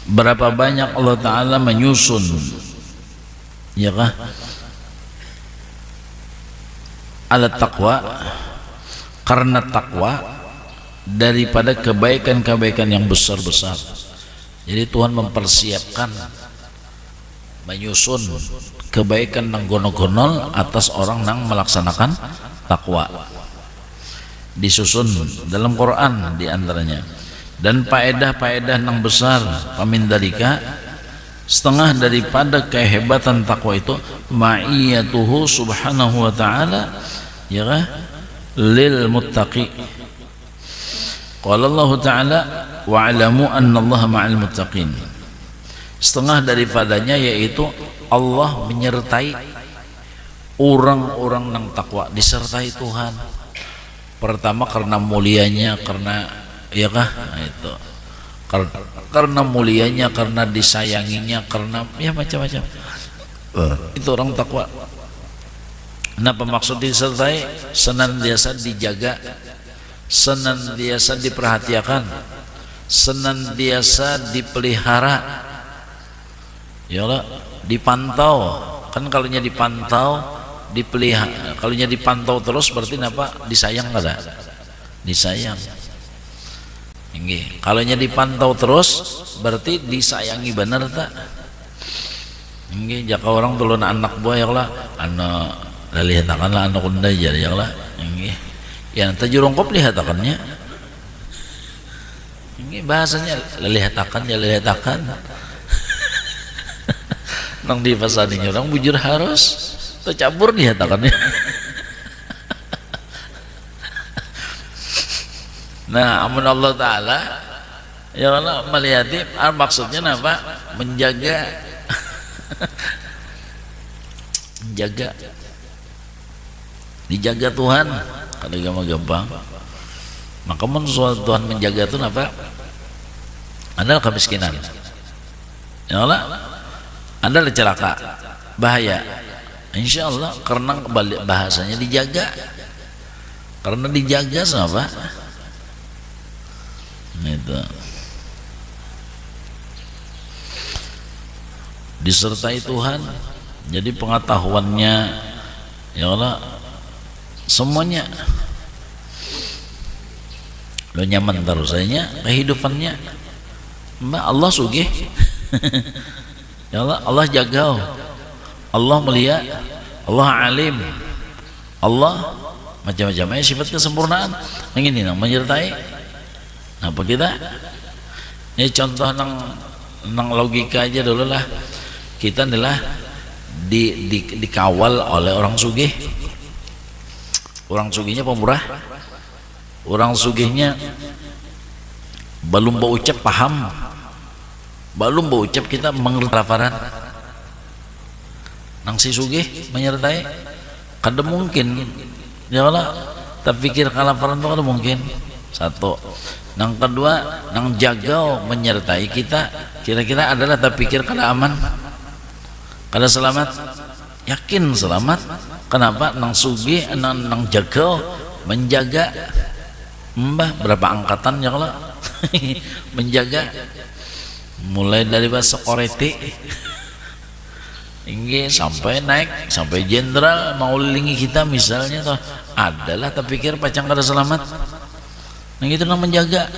Berapa banyak Allah Ta'ala menyusun, ya kah, alat takwa, karena takwa daripada kebaikan-kebaikan yang besar-besar. Jadi Tuhan mempersiapkan, menyusun kebaikan nang gono-gonol atas orang nang melaksanakan takwa. Disusun dalam Quran diantaranya. Dan faedah-faedah nang besar pamindalika, setengah daripada kehebatan takwa itu ma'iyatuhu subhanahu wa ta'ala, ya kah, lil muttaqi. Qala Allah Ta'ala wa'alamu anna Allah ma'al muttaqin. Setengah daripadanya yaitu Allah menyertai orang-orang nang takwa, disertai Tuhan. Pertama karena mulianya, karena, ya kah, nah, itu karena mulianya, karena disayanginya, karena ya macam-macam. Itu orang takwa. Kenapa maksud disertai? Senantiasa dijaga, senantiasa diperhatikan, senantiasa dipelihara, ya Allah, dipantau. Kan kalaunya dipantau, dipelihara, kalaunya dipantau terus berarti apa? Disayang kada? Disayang. Kalaunya dipantau terus berarti disayangi benar tak? Jika orang tulun anak buah, ya Allah, anak lihatakanlah anak unda aja, ya Allah, ya tajurongkop lihatakannya. Ini bahasanya lihatakan, ya lihatakan. Nang di pasaninya orang bujur harus tercampur lihatakannya. Nah, amun Allah Ta'ala, ya Allah, melihati, maksudnya apa? Menjaga. Menjaga, dijaga Tuhan. Kalau gampang, maka soal Tuhan menjaga itu apa? Adalah kemiskinan, ya Allah, adalah celaka, bahaya. Insya Allah, karena bahasanya dijaga, karena dijaga sama itu, disertai Tuhan. Jadi pengetahuannya, ya Allah, semuanya lo nyaman terusnya kehidupannya. Mbak Allah sugih. Ya Allah, Allah jaga, Allah melihat, Allah alim, Allah macam-macamnya sifat kesempurnaan. Yang ini menyertai. Apa kita? Ini contoh nang logika aja dulu lah. Kita adalah dikawal oleh orang sugih. Orang sugihnya pemurah. Orang sugihnya belum berucap paham, belum berucap kita mengerti kelaparan. Nang si sugih menyertai, kada mungkin, ya Allah, terpikir kelaparan itu kada mungkin. Satu. Nang kedua, nang jaga menyertai kita, kira-kira adalah terpikir kada aman, kada selamat. Yakin selamat. Kenapa? Nang sugih, nang jaga, menjaga. Mbah berapa angkatan ya Allah menjaga, mulai dari sekoreti ini sampai naik sampai jenderal mau lilingi kita misalnya toh, adalah terpikir pacang kada selamat. Nah itu namanya menjaga.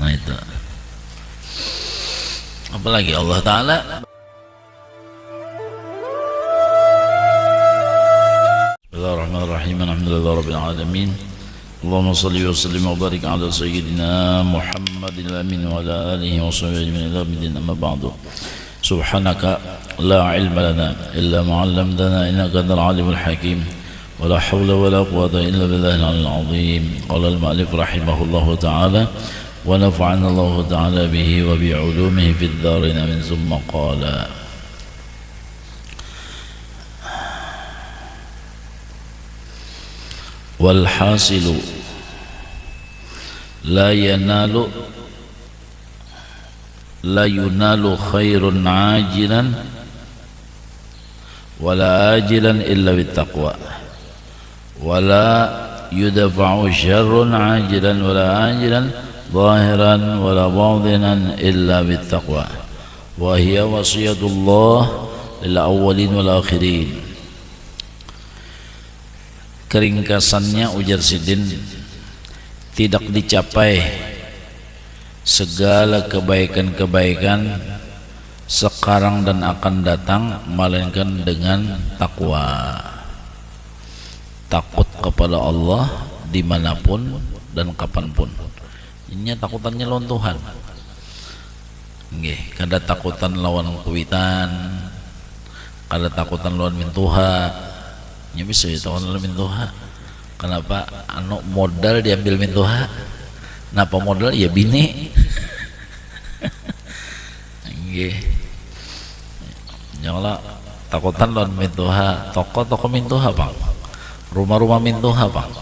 Nah itu apalagi Allah Ta'ala. Bismillahirrahmanirrahim. Alhamdulillahirabbil alamin. Allahumma shalli wa sallim wa barik ala sayyidina Muhammadil amin wa ala alihi wa sahbihi ajma'in ila yaumil amma ba'du. Subhanaka la ilma lana illa ma 'allamtana innaka antal alimul hakim. ولا حول ولا قوة إلا بالله العلي العظيم. قال المؤلف رحمه الله تعالى ونفعنا الله تعالى به وبعلومه في الدارين من ثم قال والحاصل لا ينال خير عاجلا ولا آجلا إلا بالتقوى ولا يدفع شر عاجلا ولا آجلا ظاهرا ولا باطنا إلا بالتقوى وهي وصية الله للأولين والآخرين. Keringkasannya ujar Sidin, tidak dicapai segala kebaikan-kebaikan sekarang dan akan datang melainkan dengan takwa, takut kepada Allah dimanapun dan kapanpun. Ini takutannya lawan Tuhan. Nggih, kada takutan lawan kuitan, kada takutan lawan mintuha. Nya bisa takutan lawan mintuha. Kenapa? Anu modal diambil mintuha. Napa modal? Ya bini. Nggih. Janganlah takutan lawan mintuha, toko-toko mintuha, Bang. Rumah-rumah mintuha, Bang.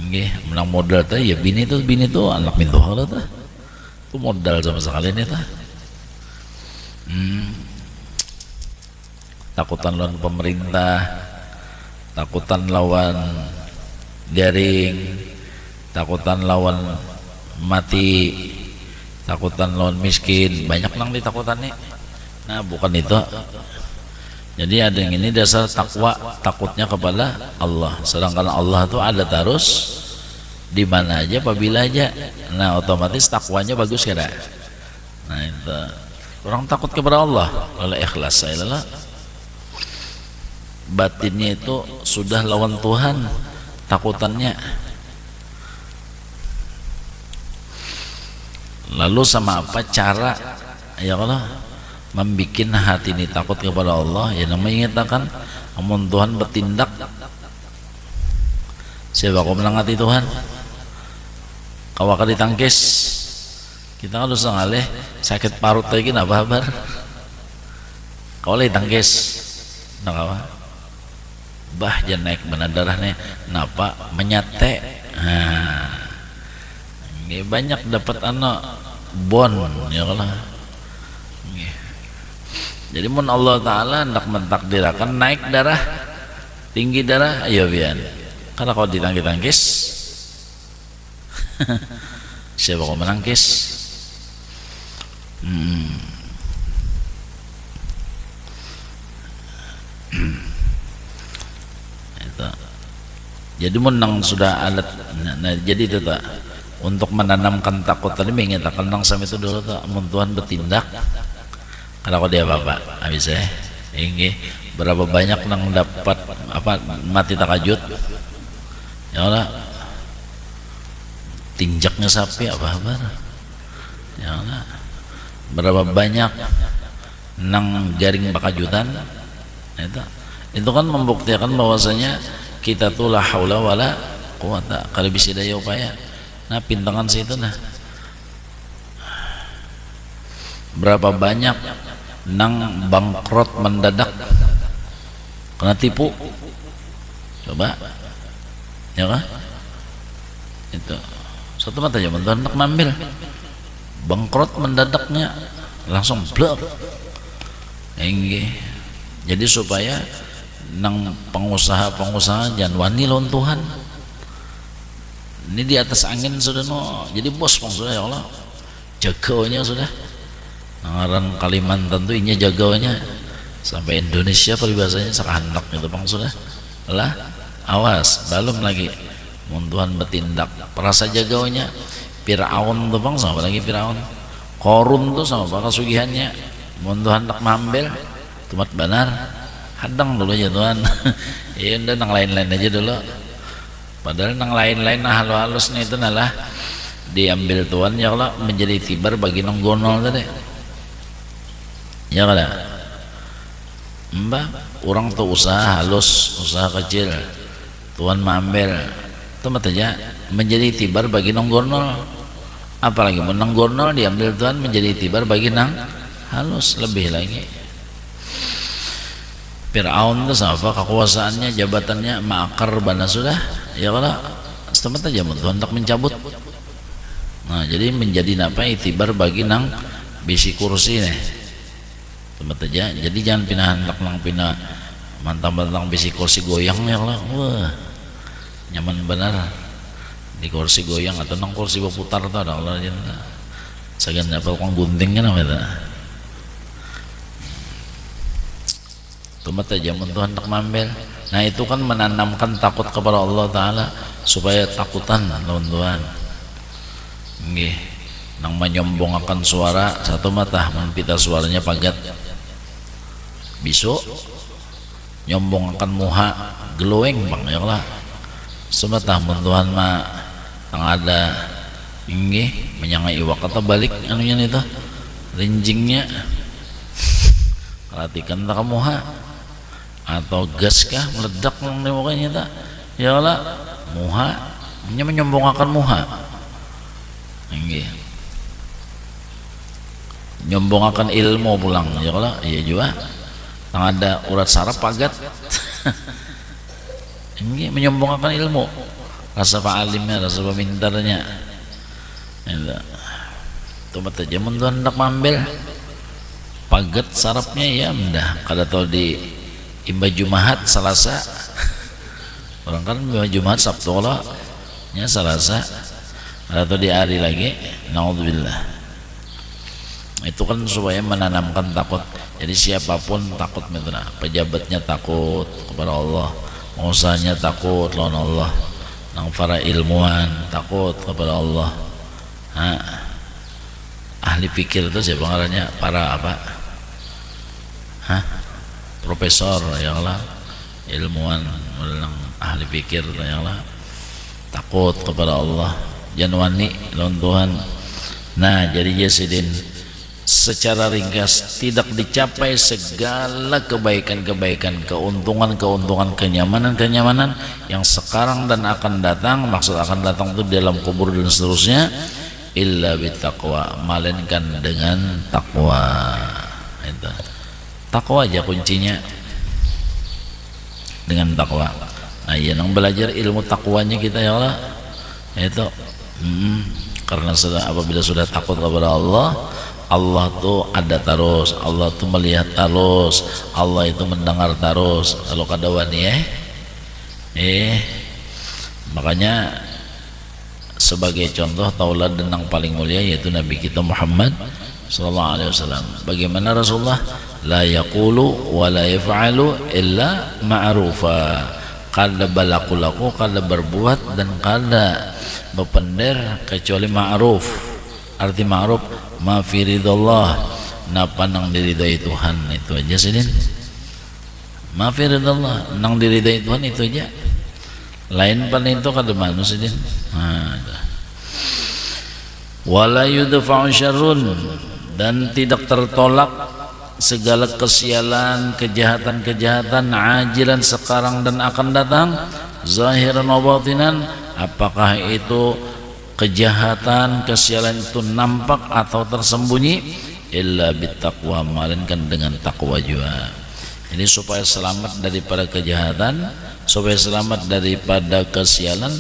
Nggih, menang modal teh ya bini tuh anak mintuha lah teh. Itu modal sama sekali nih teh. Takutan lawan pemerintah, takutan lawan garing, takutan lawan mati, takutan lawan miskin, banyak nang ditakutannya. Nah, bukan itu. Jadi ada yang ini dasar takwa, takutnya kepada Allah. Sedangkan Allah itu ada terus di mana aja, apabila aja. Nah, otomatis takwanya bagus kira. Nah, itu orang takut kepada Allah oleh ikhlas saya lah. Batinnya itu sudah lawan Tuhan takutannya. Lalu sama apa cara ya Allah membikin hati ini takut kepada Allah? Ya namanya kan amun Tuhan bertindak, siapa kau menang hati Tuhan? Kau akan ditangkis. Kita harus ngalih sakit parut lagi napa kabar? Kau lagi tangkis, nak apa? Bah jangan naik benar darahnya, napa menyate. Nah, ini banyak dapat anak bon ya Allah. Jadi mun Allah Ta'ala hendak mentakdirkan naik darah, tinggi darah, ayo biar. Karena kalau ditangkis siapa kau menangkis? Itu. Jadi menang sudah alat. Nah, jadi itu tak untuk menanamkan takut tadi mengatakan nang sama itu dulu tak mun Tuhan bertindak. Kalau dia bapak habis ini berapa banyak nang dapat apa mati takajud ya Allah, tinjaknya sapi apa ya Allah, berapa banyak nang jaring bakajutan. Itu kan membuktikan bahwasanya kita tuh la haula wala quwata kalau bisa daya upaya. Nah pintangan situ nah berapa banyak nang bangkrut mendadak kena tipu, coba ya kan itu satu mata aja bentar nak ngambil bangkrut mendadaknya langsung blur. Jadi supaya nang pengusaha jangan wani lawan Tuhan. Ini di atas angin sudah no, jadi bos bang sudah ya Allah, jagaunya sudah. Nangaran Kalimantan tuh inya jagaunya sampai Indonesia peribahasanya seranak gitu bang sudah lah, awas belum lagi mun Tuhan bertindak perasa jagaunya. Fir'aun tuh bang sama lagi Fir'aun, Korun tuh sama apa kasugihannya. Mun Tuhan tak mambil tumat benar hadang dulu aja Tuhan. Ya udah nang lain-lain aja dulu, padahal nang lain-lain nah halus nih itu nalah diambil Tuhan ya Allah menjadi tibar bagi nang gonol tadi. Ya kada mbak orang tuh usaha halus, usaha kecil Tuhan mengambil temat aja menjadi tibar bagi nang gonol, apalagi menang gonol diambil Tuhan menjadi tibar bagi nang halus lebih lagi. Fir'aun itu sama apa kekuasaannya jabatannya makar bana sudah ya kada temat aja Tuhan tak mencabut. Nah jadi menjadi napa itibar bagi nang bisi kursi nih temat aja. Jadi jangan pindah nang pindah mantap-mantap bisi kursi goyang ya Allah, wah nyaman benar di kursi goyang atau nang kursi berputar tuh ada Allah aja segan apa kong guntingnya namanya itu mata jamun Tuhan tak mambil. Nah itu kan menanamkan takut kepada Allah Ta'ala supaya takutan lawan Tuhan nggih nang menyombongkan suara satu mata mempita suaranya pagat besok nyombongkan muha glowing bang ya lah sematah Tuhan mah yang ada nggih menyangai iwak kata balik anunya itu rinjingnya perhatikan tak muha atau gas kah meledak nang mukanya tak ya lah muha menyombongkan muha nggih nyombongkan ilmu pulang ya lah iya juga yang ada urat saraf pagat nggih menyombongkan ilmu rasa pa'alimnya rasa pemintarnya itu mata jaman Tuhan hendak mambil pagat sarafnya ya mendah kada tahu di imba Jumahat Selasa orang kan imba Jumahat Sabtu lah nya Selasa atau di hari lagi naudzubillah itu kan supaya menanamkan takut jadi siapapun takut metuna pejabatnya takut kepada Allah usahanya takut lawan Allah nang para ilmuwan takut kepada Allah ahli pikir itu siapa ngarannya para apa profesor yang lah ilmuwan yang ahli pikir yang lah takut kepada Allah jangan wani lawan Tuhan. Nah jadi Jasidin secara ringkas tidak dicapai segala kebaikan-kebaikan keuntungan-keuntungan kenyamanan-kenyamanan yang sekarang dan akan datang maksud akan datang itu dalam kubur dan seterusnya illa bittaqwa melainkan dengan takwa itu takwa aja kuncinya dengan takwa. Nah iya nang belajar ilmu takwanya kita ya Allah itu karena apabila sudah takut kepada Allah Allah tuh ada terus, Allah tuh melihat terus, Allah itu mendengar terus. Kalau kada wani makanya sebagai contoh tauladan yang paling mulia yaitu Nabi kita Muhammad sallallahu alaihi wasallam. Bagaimana Rasulullah la yaqulu wa la yaf'alu illa ma'rufa. Kada balaku kada berbuat dan kada berpender kecuali ma'ruf. Arti ma'ruf ma fi ridallah napa nang diridai Tuhan itu aja sidin ma fi ridallah nang diridai Tuhan itu aja lain pan itu kada manu sidin wala yudfa'u syarrun dan tidak tertolak segala kesialan kejahatan-kejahatan ajilan sekarang dan akan datang zahiran wa batinan apakah itu kejahatan, kesialan itu nampak atau tersembunyi illa bittaqwa melainkan dengan takwa juga. Ini supaya selamat daripada kejahatan, supaya selamat daripada kesialan,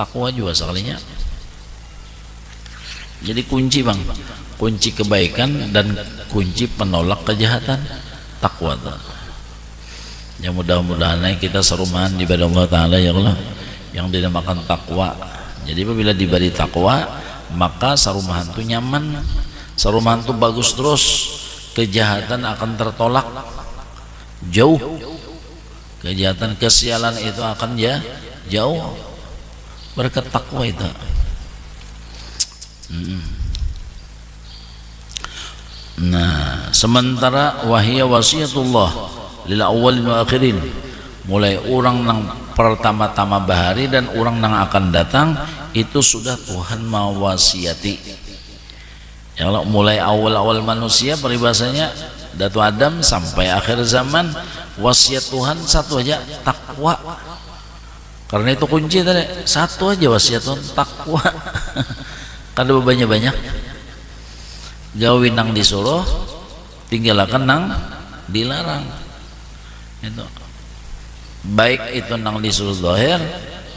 takwa juga sekalinya. Jadi kunci bang, kunci kebaikan dan kunci penolak kejahatan takwa. Ya mudah-mudahan kita serumahan di ibadah Allah Ta'ala ya Allah yang dinamakan takwa. Jadi apabila diberi takwa maka sarumahan itu nyaman, sarumahan itu bagus terus, kejahatan akan tertolak jauh, kejahatan kesialan itu akan jauh berkat takwa itu. Nah sementara wahya wasiatullah lil awwalin wa akhirin mulai orang nang pertama-tama bahari dan orang nang akan datang itu sudah Tuhan mawasiati ya Allah mulai awal-awal manusia peribahasanya Datu Adam sampai akhir zaman wasiat Tuhan satu aja takwa karena itu kunci tadi satu aja wasiat Tuhan takwa kan ada banyak-banyak gawin nang disuruh tinggalkan nang dilarang itu baik itu nang disuruh zahir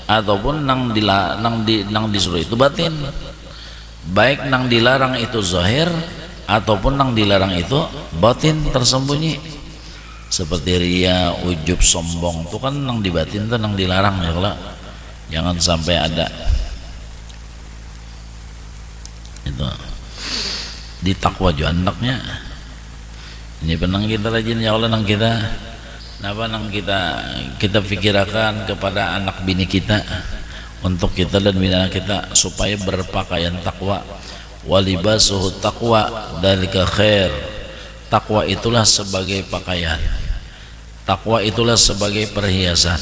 ataupun nang disuruh itu batin baik nang dilarang itu zahir ataupun nang dilarang itu batin tersembunyi seperti ria, ujub, sombong itu kan nang dibatin itu nang dilarang ya kalau jangan sampai ada Itu di takwa juga anaknya. Ini penang kita rajin ya Allah, nang kita napa nang kita pikirkan kepada anak bini kita, untuk kita dan bini anak kita supaya berpakaian takwa. Walibasuhu taqwa dzalika khair. Takwa itulah sebagai pakaian, takwa itulah sebagai perhiasan.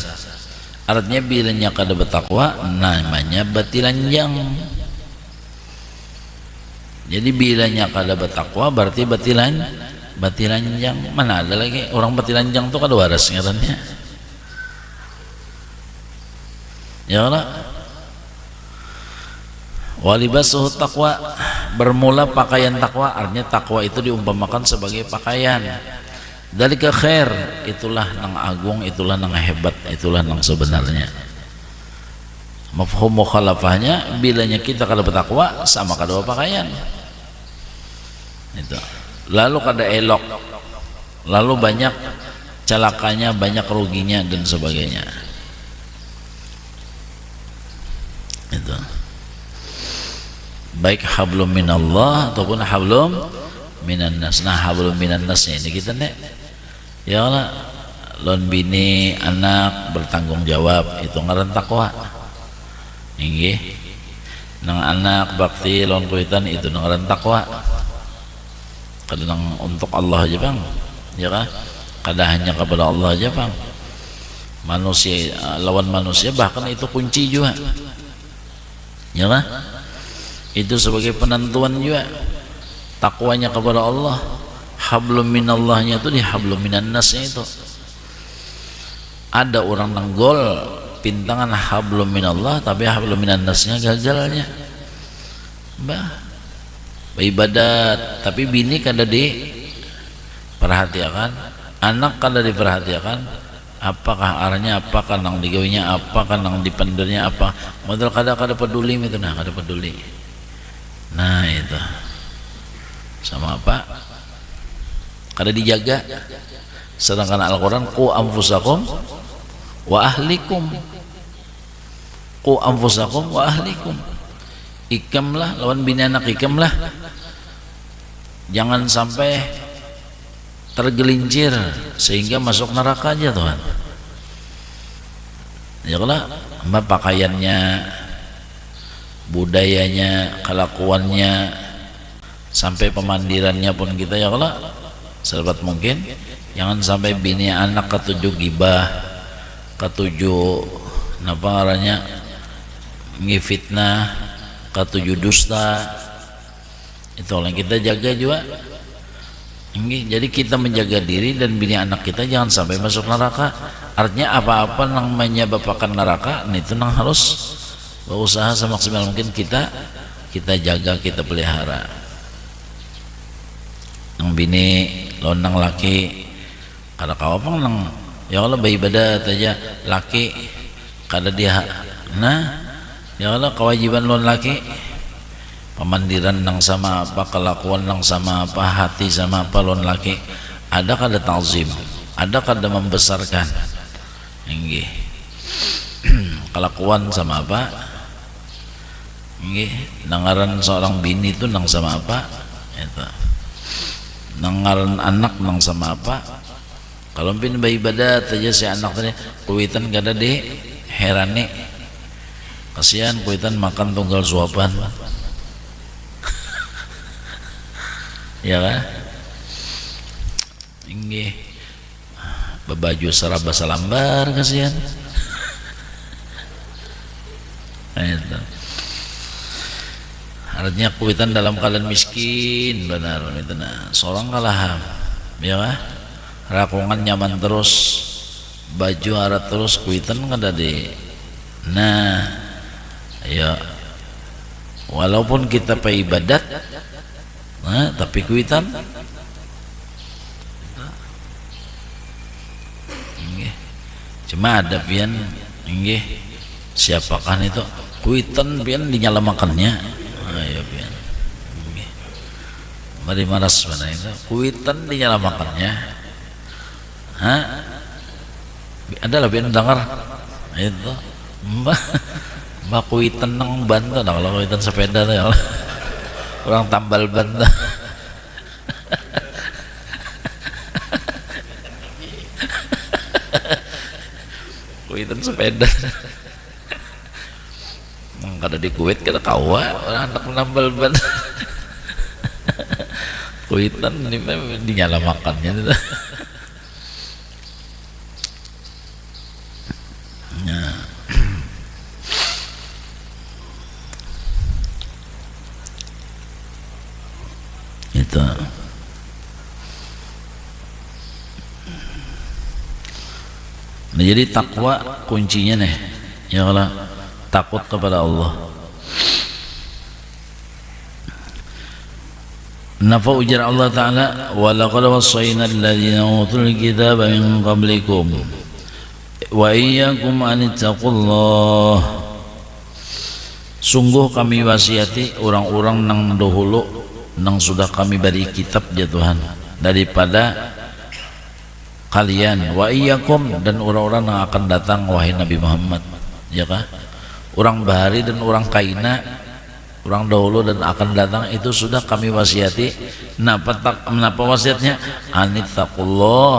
Artinya bilanya kada bertakwa namanya batilanjang. Jadi bilanya kada bertakwa berarti batilanjang. Mana ada lagi orang batilanjang tuh kada waras ngarannya. Ya Allah. Walibasuhu taqwa, bermula pakaian takwa. Artinya takwa itu diumpamakan sebagai pakaian. Dzalika khair, itulah nang agung, itulah nang hebat, itulah nang sebenarnya. Mafhum mukhalafahnya, bilanya kita kada bertakwa sama kada pakaian. Itu. Lalu kada elok, lalu banyak celakanya, banyak ruginya dan sebagainya. Itu. Baik hablum minallah ataupun hablum minan nas. Nah, hablum minan nas ini kita nek ya Allah, lon bini anak bertanggung jawab, itu ngaran takwa. Nggih. Nang anak bakti lon kuitan, itu ngaran takwa. Kadang untuk Allah aja bang, ya kan? Kadang hanya kepada Allah aja bang. Manusia lawan manusia bahkan itu kunci juga, ya kan? Itu sebagai penentuan juga takwanya kepada Allah. Hablum minallahnya itu di hablum minan nasnya itu. Ada orang nenggol pintangan hablum minallah tapi hablum minan nasnya gagalnya. Ibadat tapi bini kada diperhatikan, anak kada diperhatikan. Apakah arahnya, apakah nang digawinya, apakah nang dipendernya, apa modal kada peduli itu, nah kada peduli. Nah itu sama apa? Kada dijaga. Sedangkan Al-Quran qu anfusakum wa ahlikum, qu anfusakum wa ahlikum. Ikamlah lawan bini anak, ikamlah jangan sampai tergelincir sehingga masuk neraka aja Tuhan. Ya kalau pakaiannya, budayanya, kelakuannya, sampai pemandirannya pun kita ya Allah selebat mungkin jangan sampai bini anak ketujuh gibah, ketujuh napa ngarannya ngifitnah, ketujuh dusta. Itu yang kita jaga juga. Jadi kita menjaga diri dan bini anak kita jangan sampai masuk neraka. Artinya apa-apa yang menyebabkan neraka itu yang harus berusaha semaksimal mungkin kita jaga, kita pelihara. Nang bini lonang laki kada kawapang nang ya Allah beribadat aja laki kada dia. Nah ya Allah kewajiban lon laki pemandiran nang sama apa, kelakuan nang sama apa, hati sama apa lon laki. Ada kada ta'zim, ada kada membesarkan. Nggih. Kelakuan sama apa? Nggih, nangaran seorang bini itu nang sama apa? Itu. Nangaran anak nang sama apa? Kalau pin beribadat aja si anak tadi kuitan kada di herane. Kasihan kuitan makan tunggal suapan. Ya kan? Nggih. Bebaju seraba salambar kasihan. Itu. Artinya kuitan dalam keadaan miskin benar itu. Nah, seorang kalah ya kan? Rakungan nyaman terus, baju arat terus, kuitan kada di. Nah, ya walaupun kita pe ibadat, nah, tapi kuitan cuma ada pian nggih siapakan itu kuitan pian dinyalamakannya. Ayo pian nggih mari maras mana itu kuitan dinyalamakannya. Ada lah pian dengar itu mbak kuitan nang bantu nah, kalau kuitan sepeda tuh ya orang tambal ban. Kuitan sepeda. Kada di Kuwait kada kawa orang anak nambal ban. Kuitan ini dinyala makannya. Nah. Itu. Nah, jadi takwa kuncinya nih, ya Allah, takut kepada Allah. Nafa ujar Allah Ta'ala, wa laqad wassayna alladhina utul kitaba min qablikum wa iyyakum an ittaqullah. Sungguh kami wasiati orang-orang nang dahulu nang sudah kami beri kitab ya Tuhan daripada kalian, wa iyyakum, dan orang-orang yang akan datang wahai Nabi Muhammad, ya kah? Orang bahari dan orang kaina, orang dahulu dan akan datang itu sudah kami wasiati. Kenapa wasiatnya? Anittaqullah,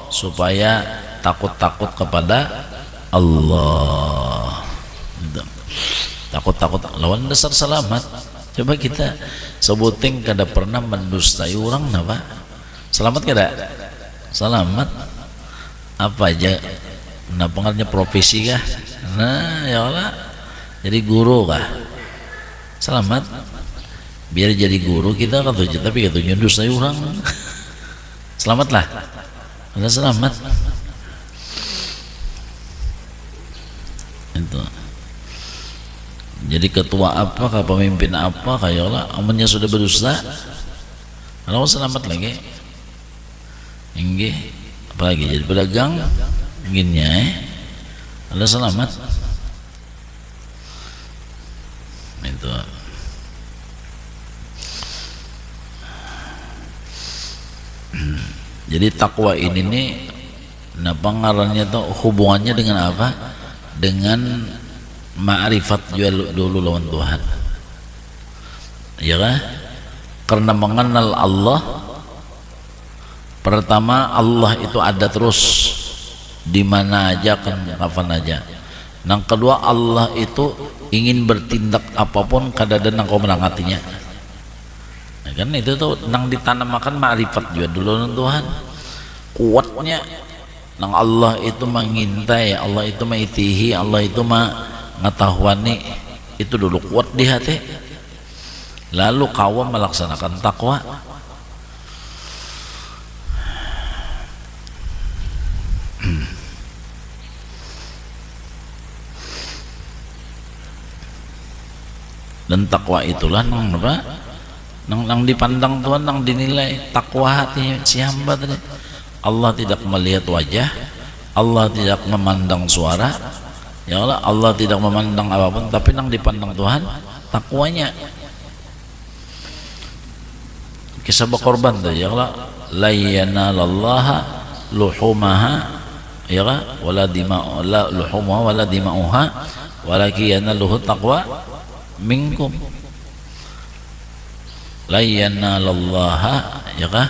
supaya takut-takut kepada Allah. Takut-takut lawan dasar selamat. Coba kita sebuting kada pernah mendustai orang napa? Selamat kada? Selamat. Apa aja? Nah, pengarnya profesi kah? Nah, ya Allah. Jadi guru kah? Selamat. Biar jadi guru kita kan tujuh, tapi kita nyundustai orang. Selamatlah. Ada selamat. Itu. Jadi ketua apa, kah pemimpin apa, kayak Allah, amannya sudah berdusta, kalau selamat lagi, enggak, apalagi jadi pedagang, inginnya, ada selamat, itu. Jadi takwa ini nih, nah pengaruhnya tuh hubungannya dengan apa? Dengan ma'rifat dulu lawan Tuhan, ya kan? Karena mengenal Allah, pertama Allah itu ada terus di mana aja, kan kapan aja. Yang kedua Allah itu ingin bertindak apapun kadang-kadang kau menangatinya, ya kan? Itu tuh nang ditanamakan ma'rifat juga dulu lawan Tuhan. Kuatnya nang Allah itu mengintai, Allah itu mengitihi, Allah itu mengetahuani, itu dulu kuat di hati. Lalu kau melaksanakan takwa. Dan takwa itulah nang apa? Nang dipandang Tuhan, nang dinilai takwa hati si hamba tadi. Allah tidak melihat wajah, Allah tidak memandang suara, ya Allah, Allah tidak memandang apapun, tapi nang dipandang Tuhan takwanya. Kisah berkorban tadi, ya Allah, la yanalallaha luhumaha, ya Allah, wala dima'u, la luhumuha wala dima'uha, walaki yanaluhu taqwa minkum. La yanalallaha, ya Allah,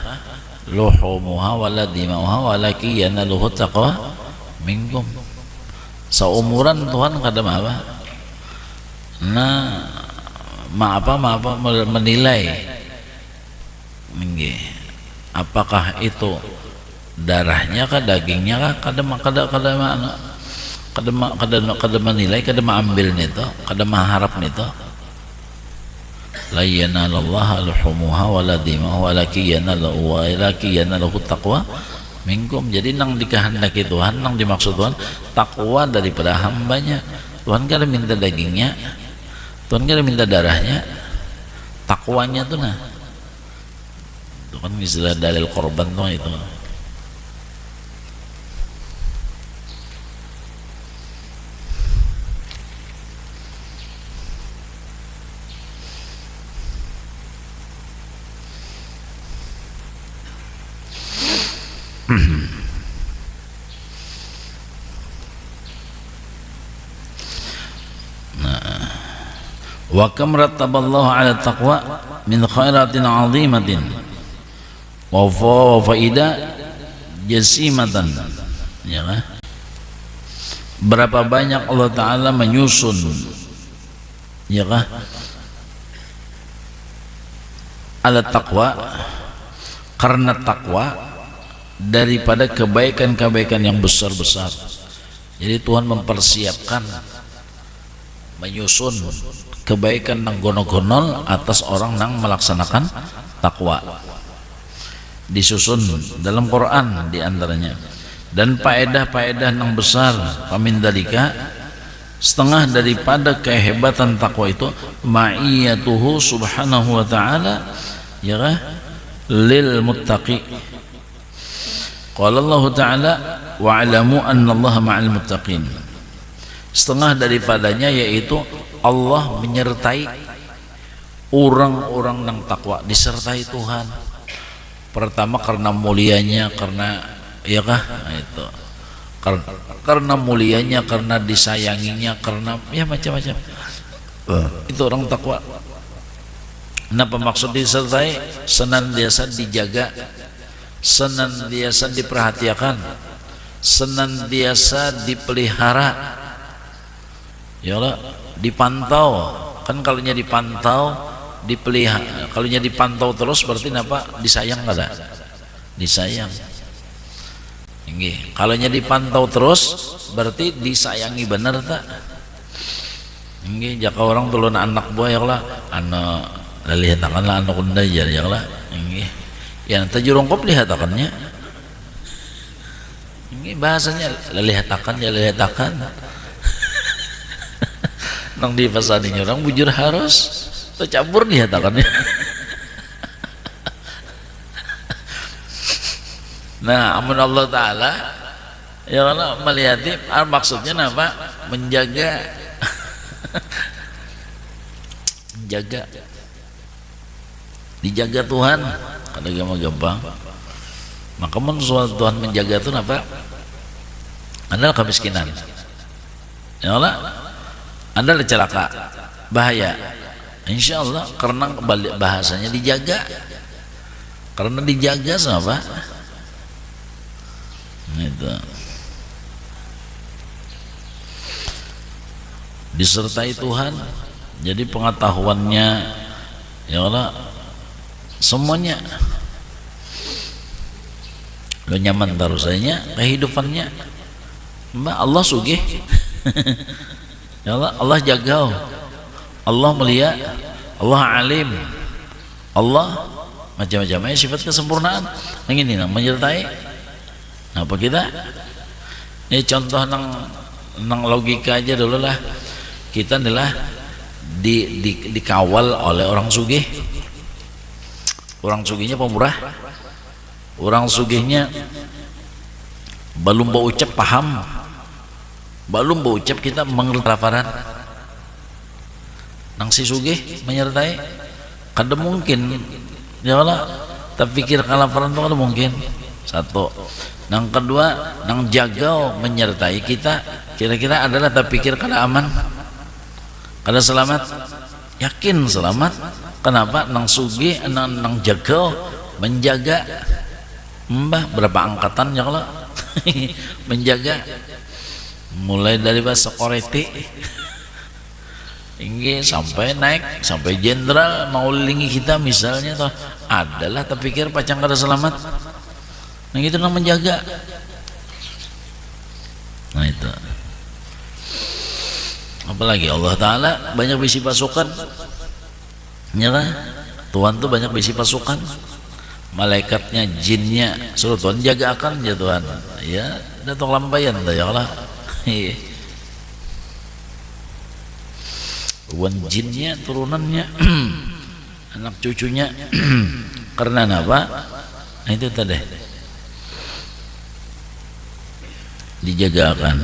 luhumuha wala dima'uha walaki yanaluhu taqwa minkum. Seumuran Tuhan kadang apa? Nah, apa menilai, apakah itu darahnya kah, dagingnya kah, kadang menilai, kadang ambil nito, kadang mengharap nito. La yanalallaha luhumuha wala dima'uha walaki yanaluhu taqwa minkum. Jadi nang dikehendaki Tuhan, nang dimaksud Tuhan takwa daripada hambanya. Tuhan kada minta dagingnya, Tuhan kada minta darahnya, takwanya tuh nah. Itu kan istilah dalil korban tuh itu. Wa kam rattaballahu ala taqwa min khairatin 'azimatin wa faida jasimatan, ya kan? Berapa banyak Allah Ta'ala menyusun, ya kan, ala taqwa, karena takwa, daripada kebaikan-kebaikan yang besar-besar. Jadi Tuhan mempersiapkan, menyusun kebaikan nang gono-gonol atas orang nang melaksanakan takwa. Disusun dalam Quran diantaranya. Dan faedah-faedah nang besar pamindalika, setengah daripada kehebatan takwa itu ma'iyatuhu subhanahu wa ta'ala, ya kan, lil muttaqi. Qala Allah Ta'ala wa'alamu annallaha ma'al muttaqin. Setengah daripadanya yaitu Allah menyertai orang-orang yang takwa, disertai Tuhan. Pertama karena mulianya, karena, ya kah, itu karena mulianya, karena disayanginya, karena ya macam-macam. Itu orang takwa. Kenapa maksud disertai? Senantiasa dijaga, senantiasa diperhatikan, senantiasa dipelihara, ya Allah, dipantau. Kan kalau nya dipantau, dipelihara. Kalau nya dipantau terus berarti apa? Disayang kada? Disayang. Nggih. Kalau nya dipantau terus berarti disayangi bener tak? Nggih. Jika orang tulun anak buah, ya Allah, anak lihatakan lah anak unda ya Allah. Nggih. Ya nanti jurongkop lihatakannya. Nggih, bahasanya lihatakan ya lihatakan. Nang di pasaninya orang bujur harus tercampur dihatakannya. Nah, amun Allah Ta'ala, ya Allah melihati, maksudnya apa? Menjaga. Menjaga, dijaga Tuhan, kada gampang. Maka menurut Tuhan menjaga itu apa? Adalah kemiskinan, ya Allah, adalah celaka, bahaya. Insya Allah karena bahasanya dijaga, karena dijaga sama itu, disertai Tuhan. Jadi pengetahuannya, ya Allah, semuanya lo nyaman terusnya kehidupannya. Mbak Allah sugih. Ya Allah, Allah jaga, Allah melihat, Allah alim, Allah macam-macamnya sifat kesempurnaan. Yang ini menyertai. Apa kita? Ini contoh nang logika aja dulu lah. Kita adalah dikawal oleh orang sugih. Orang sugihnya pemurah. Orang sugihnya belum berucap paham. Belum berucap kita mengerti laparan. Nang si sugih menyertai, kada mungkin, ya Allah, terpikir kelaparan itu kada mungkin. Satu. Nang kedua, nang jaga menyertai kita, kira-kira adalah terpikir kada aman, kada selamat. Yakin selamat. Kenapa? Nang sugih, nang jaga, menjaga. Mbah berapa angkatan, ya Allah, menjaga. Mulai dari bahasa koreti ini sampai naik sampai jenderal mau lingi kita misalnya toh, adalah terpikir pacang kada selamat. Nah itu namanya menjaga. Nah itu apalagi Allah Ta'ala banyak bisi pasukan, ya kan? Tuhan tuh banyak bisi pasukan, malaikatnya, jinnya, suruh Tuhan jaga akan ya Tuhan, ya datang lampayan ya Allah. Wan jinnya, turunannya, anak cucunya. Karena apa? Nah itu tadi dijagakan.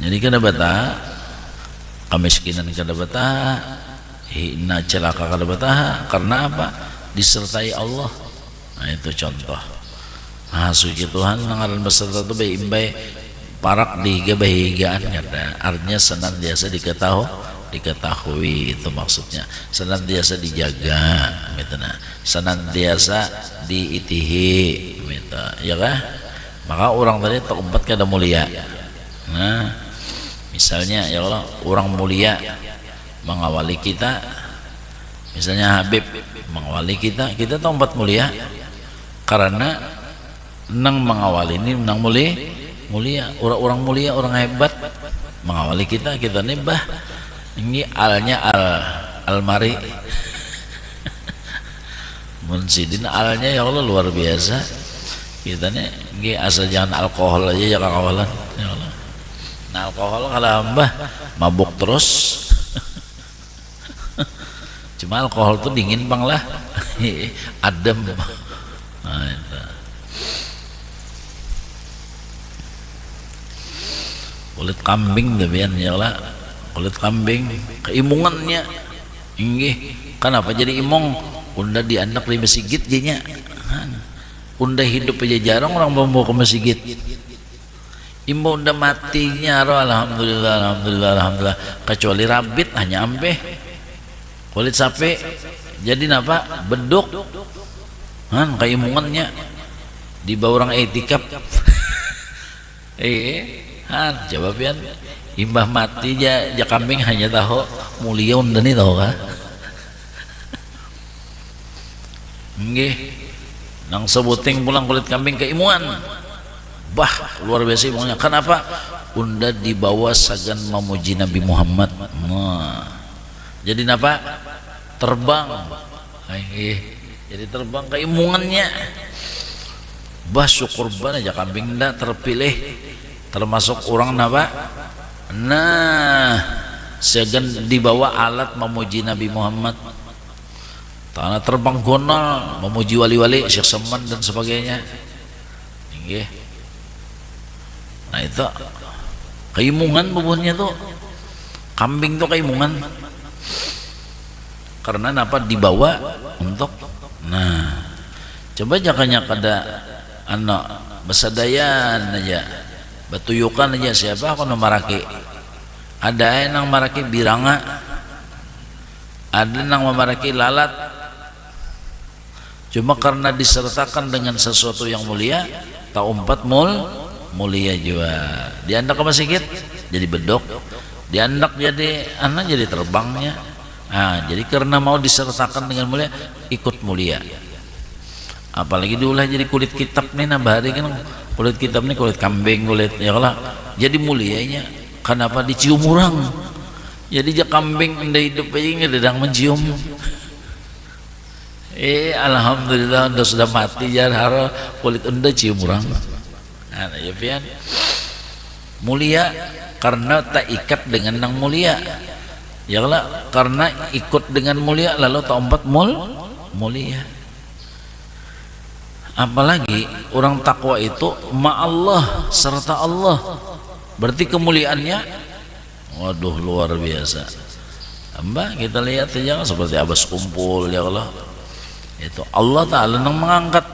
Jadi kada bata kemiskinan, kada bata hina, celaka, kada bata. Karena apa? Disertai Allah. Nah itu contoh. Suci Tuhan nangaran beserta tu baik-baik parak di kebahagiaan kata artinya senantiasa diketahui itu maksudnya senantiasa dijaga gitu nah senantiasa diitihi gitu ya kah maka orang tadi terumpat kada mulia nah misalnya ya Allah orang mulia mengawali kita misalnya Habib mengawali kita terumpat mulia karena nang mengawali ini nang mulia orang mulia orang hebat mengawali kita nih bah ini alnya almari munsidin alnya ya Allah luar biasa kita nih ini asal jangan alkohol aja jangan kawalan ya Allah nah alkohol kalau mbah mabuk terus cuma alkohol tuh dingin bang lah adem nah, itu. Kulit kambing demikian ya Allah kulit kambing keimungannya inggih kenapa jadi imong unda dianak di masjid jadinya unda hidup aja jarang orang bawa ke masjid imbo unda matinya alhamdulillah kecuali rabit hanya ampe kulit sapi jadi napa beduk keimungannya di bawah orang etikap jawaban imbah mati ja kambing hanya tahu mulia unda nih tahu kah nggih nang sebuting pulang kulit kambing keimuan bah luar biasa imunya kenapa unda dibawa sagan memuji Nabi Muhammad jadi napa terbang jadi terbang keimungannya bah syukur banget aja kambing dah terpilih termasuk orang napa nah segan dibawa alat memuji Nabi Muhammad tanah terbang gonal memuji wali-wali Syekh Saman dan sebagainya nggih nah itu keimungan bubuhnya tuh kambing tuh keimungan karena napa dibawa untuk nah coba jangannya kada anak besadayan aja batuyukan aja siapa aku maraki ada yang maraki biranga ada yang maraki lalat cuma karena disertakan dengan sesuatu yang mulia tak umpat mulia juga diandak ke masjid jadi bedok diandak jadi anak jadi terbangnya jadi karena mau disertakan dengan mulia ikut mulia apalagi diulah jadi kulit kitab nih nambah hari kan kulit kitab nih kulit kambing kulit ya Allah jadi mulianya kenapa dicium orang jadi jak kambing anda hidup aja nggak sedang mencium alhamdulillah anda sudah mati jangan harap kulit anda cium orang nah ya pian mulia karena tak ikat dengan nang mulia ya Allah karena ikut dengan mulia lalu tak empat mulia apalagi orang takwa itu ma'allah serta Allah berarti kemuliaannya waduh luar biasa mbak kita lihat aja seperti abas kumpul ya Allah itu Allah Ta'ala yang mengangkat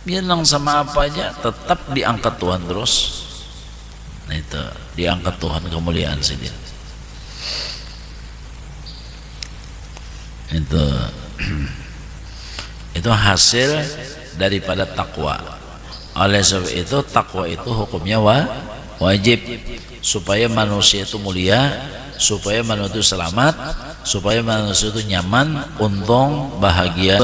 dia nang sama apa aja tetap diangkat Tuhan terus nah itu diangkat Tuhan kemuliaan sini itu hasil daripada takwa. Oleh sebab itu takwa itu hukumnya wajib supaya manusia itu mulia, supaya manusia itu selamat, supaya manusia itu nyaman, untung, bahagia.